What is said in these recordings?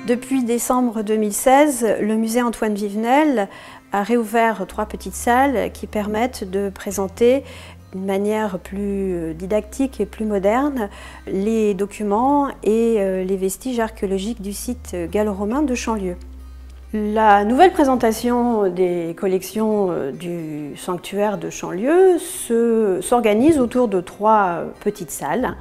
Depuis décembre 2016, le musée Antoine Vivenel a réouvert 3 petites salles qui permettent de présenter d'une manière plus didactique et plus moderne les documents et les vestiges archéologiques du site gallo-romain de Chanlieu. La nouvelle présentation des collections du sanctuaire de Chanlieu s'organise autour de 3 petites salles.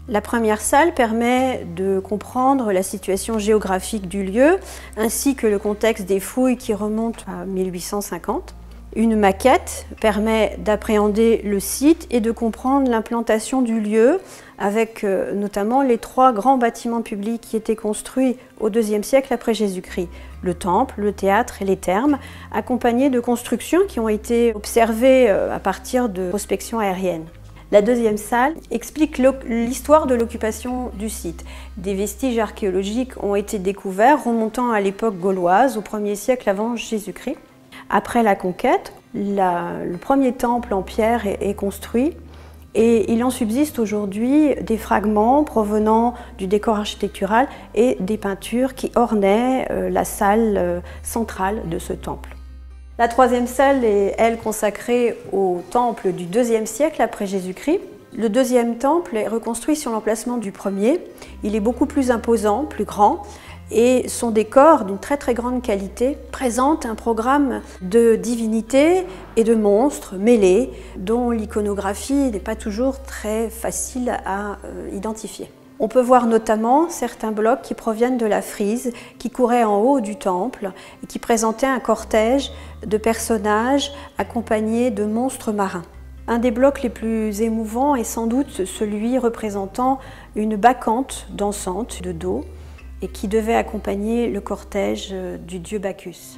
La première salle permet de comprendre la situation géographique du lieu ainsi que le contexte des fouilles qui remontent à 1850. Une maquette permet d'appréhender le site et de comprendre l'implantation du lieu avec notamment les 3 grands bâtiments publics qui étaient construits au IIe siècle après Jésus-Christ. Le temple, le théâtre et les thermes, accompagnés de constructions qui ont été observées à partir de prospections aériennes. La deuxième salle explique l'histoire de l'occupation du site. Des vestiges archéologiques ont été découverts remontant à l'époque gauloise, au 1er siècle avant Jésus-Christ. Après la conquête, le premier temple en pierre est construit et il en subsiste aujourd'hui des fragments provenant du décor architectural et des peintures qui ornaient la salle centrale de ce temple. La troisième salle est, elle, consacrée au temple du IIe siècle après Jésus-Christ. Le deuxième temple est reconstruit sur l'emplacement du premier. Il est beaucoup plus imposant, plus grand, et son décor, d'une très grande qualité, présente un programme de divinités et de monstres mêlés, dont l'iconographie n'est pas toujours très facile à identifier. On peut voir notamment certains blocs qui proviennent de la frise, qui couraient en haut du temple et qui présentaient un cortège de personnages accompagnés de monstres marins. Un des blocs les plus émouvants est sans doute celui représentant une bacchante dansante de dos et qui devait accompagner le cortège du dieu Bacchus.